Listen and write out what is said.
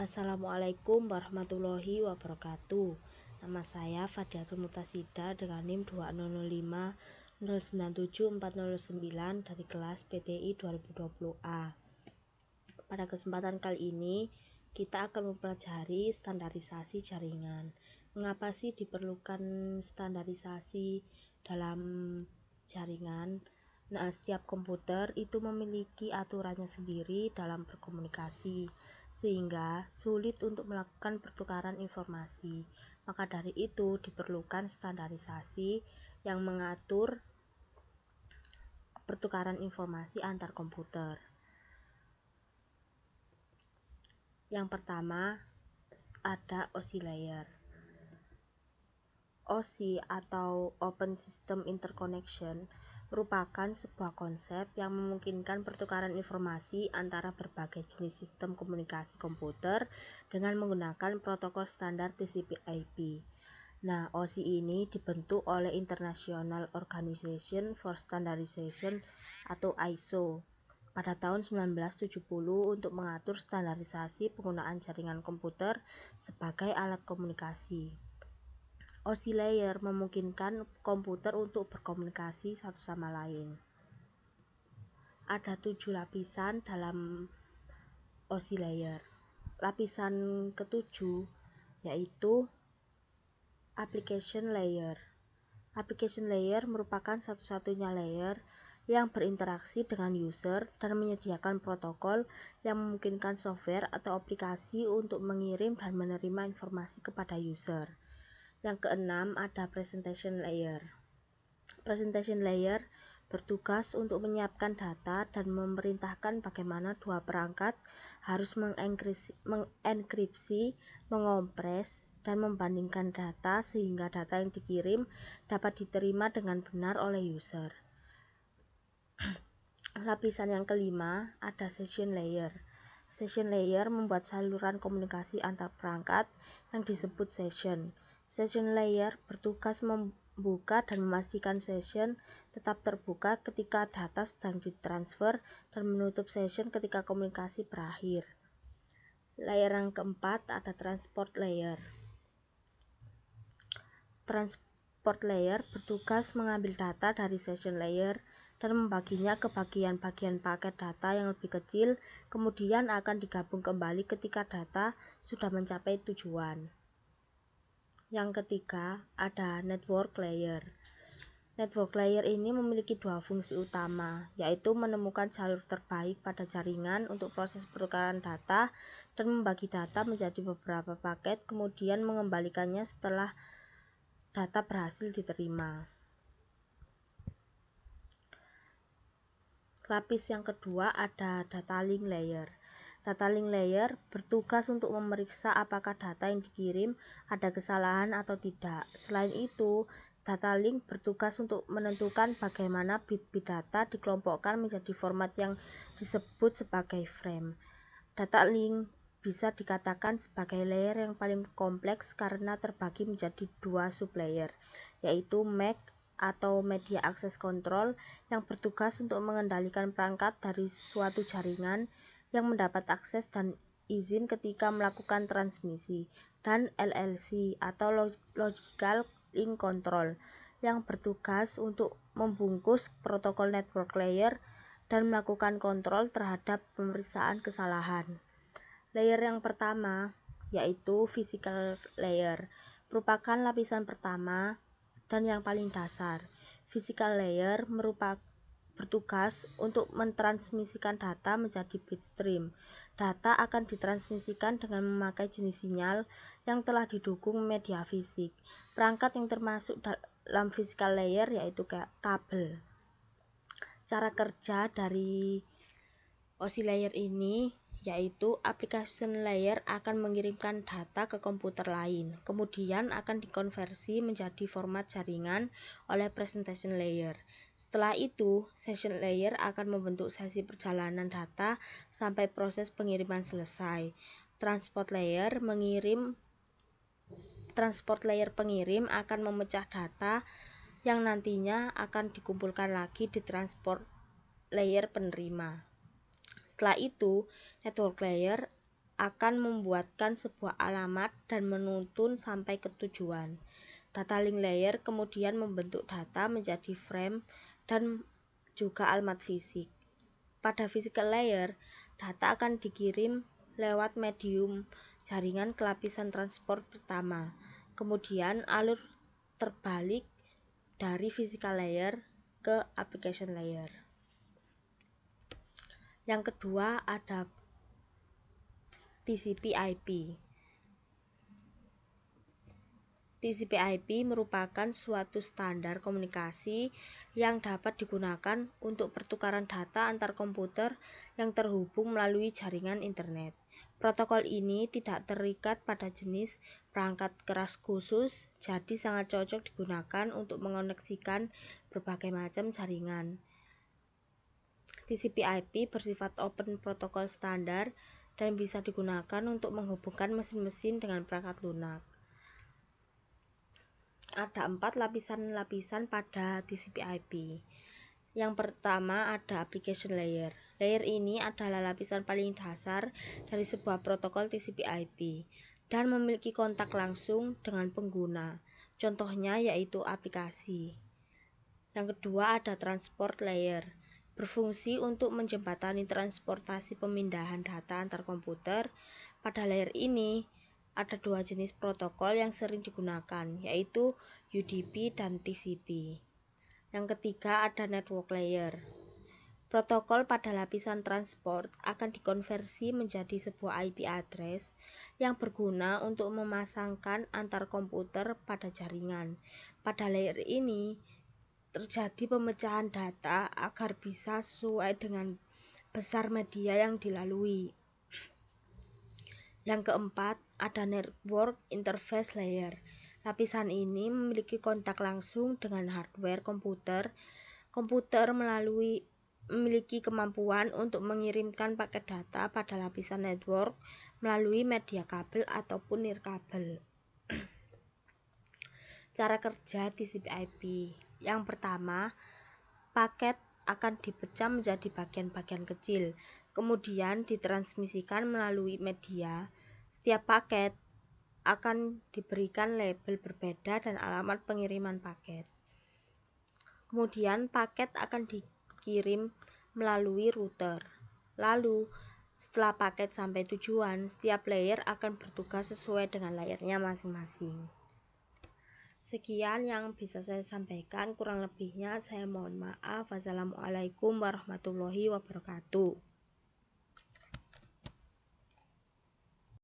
Assalamualaikum warahmatullahi wabarakatuh. Nama saya Fadiatul Mutasida dengan NIM 2050974009 dari kelas PTI 2020A. Pada kesempatan kali ini, kita akan mempelajari standarisasi jaringan. Mengapa sih diperlukan standarisasi dalam jaringan? Nah, setiap komputer itu memiliki aturannya sendiri dalam berkomunikasi, sehingga sulit untuk melakukan pertukaran informasi. Maka dari itu diperlukan standarisasi yang mengatur pertukaran informasi antar komputer. Yang pertama ada OSI layer. OSI atau Open System Interconnection merupakan sebuah konsep yang memungkinkan pertukaran informasi antara berbagai jenis sistem komunikasi komputer dengan menggunakan protokol standar TCP/IP. Nah, OSI ini dibentuk oleh International Organization for Standardization atau ISO pada tahun 1970 untuk mengatur standarisasi penggunaan jaringan komputer sebagai alat komunikasi. OSI layer memungkinkan komputer untuk berkomunikasi satu sama lain. Ada 7 lapisan dalam OSI layer. Lapisan ketujuh yaitu application layer. Application layer merupakan satu-satunya layer yang berinteraksi dengan user dan menyediakan protokol yang memungkinkan software atau aplikasi untuk mengirim dan menerima informasi kepada user. Yang keenam ada presentation layer. Presentation layer bertugas untuk menyiapkan data dan memerintahkan bagaimana dua perangkat harus mengenkripsi, mengompres, dan membandingkan data sehingga data yang dikirim dapat diterima dengan benar oleh user. Lapisan yang kelima ada session layer. Session layer membuat saluran komunikasi antar perangkat yang disebut session. Session layer bertugas membuka dan memastikan session tetap terbuka ketika data sedang ditransfer dan menutup session ketika komunikasi berakhir. Layer yang keempat ada transport layer. Transport layer bertugas mengambil data dari session layer dan membaginya ke bagian-bagian paket data yang lebih kecil, kemudian akan digabung kembali ketika data sudah mencapai tujuan. Yang ketiga ada network layer. Network layer ini memiliki dua fungsi utama, yaitu menemukan jalur terbaik pada jaringan untuk proses pertukaran data dan membagi data menjadi beberapa paket, kemudian mengembalikannya setelah data berhasil diterima. Lapis yang kedua ada data link layer. Data link layer bertugas untuk memeriksa apakah data yang dikirim ada kesalahan atau tidak. Selain itu, data link bertugas untuk menentukan bagaimana bit-bit data dikelompokkan menjadi format yang disebut sebagai frame. Data link bisa dikatakan sebagai layer yang paling kompleks karena terbagi menjadi dua sublayer, yaitu MAC atau Media Access Control yang bertugas untuk mengendalikan perangkat dari suatu jaringan yang mendapat akses dan izin ketika melakukan transmisi, dan LLC atau Logical Link Control yang bertugas untuk membungkus protokol network layer dan melakukan kontrol terhadap pemeriksaan kesalahan. Layer yang pertama yaitu physical layer merupakan lapisan pertama dan yang paling dasar. Physical layer bertugas untuk mentransmisikan data menjadi bit stream. Data akan ditransmisikan dengan memakai jenis sinyal yang telah didukung media fisik. Perangkat yang termasuk dalam physical layer yaitu kabel. Cara kerja dari OSI layer ini yaitu application layer akan mengirimkan data ke komputer lain, kemudian akan dikonversi menjadi format jaringan oleh presentation layer. Setelah itu, session layer akan membentuk sesi perjalanan data sampai proses pengiriman selesai. Transport layer pengirim akan memecah data yang nantinya akan dikumpulkan lagi di transport layer penerima. Setelah itu, network layer akan membuatkan sebuah alamat dan menuntun sampai ke tujuan. Data link layer kemudian membentuk data menjadi frame dan juga alamat fisik. Pada physical layer, data akan dikirim lewat medium jaringan ke lapisan transport pertama. Kemudian alur terbalik dari physical layer ke application layer. Yang kedua ada TCP/IP. TCP/IP merupakan suatu standar komunikasi yang dapat digunakan untuk pertukaran data antar komputer yang terhubung melalui jaringan internet. Protokol ini tidak terikat pada jenis perangkat keras khusus, jadi sangat cocok digunakan untuk mengoneksikan berbagai macam jaringan. TCP/IP bersifat open protokol standar dan bisa digunakan untuk menghubungkan mesin-mesin dengan perangkat lunak. Ada 4 lapisan-lapisan pada TCP/IP. Yang pertama ada application layer. Layer ini adalah lapisan paling dasar dari sebuah protokol TCP/IP dan memiliki kontak langsung dengan pengguna. Contohnya yaitu aplikasi. Yang kedua ada transport layer. Berfungsi untuk menjembatani transportasi pemindahan data antar komputer. Pada layer ini ada 2 jenis protokol yang sering digunakan, yaitu UDP dan TCP. Yang ketiga ada network layer. Protokol pada lapisan transport akan dikonversi menjadi sebuah IP address yang berguna untuk memasangkan antar komputer pada jaringan. Pada layer ini terjadi pemecahan data agar bisa sesuai dengan besar media yang dilalui. Yang keempat, ada network interface layer. Lapisan ini memiliki kontak langsung dengan hardware komputer. Komputer memiliki kemampuan untuk mengirimkan paket data pada lapisan network melalui media kabel ataupun nirkabel. Cara kerja TCP/IP. Yang pertama, paket akan dipecah menjadi bagian-bagian kecil, kemudian ditransmisikan melalui media. Setiap paket akan diberikan label berbeda dan alamat pengiriman paket. Kemudian paket akan dikirim melalui router. Lalu, setelah paket sampai tujuan, setiap layer akan bertugas sesuai dengan layernya masing-masing. Sekian yang bisa saya sampaikan, kurang lebihnya saya mohon maaf. Wassalamualaikum warahmatullahi wabarakatuh.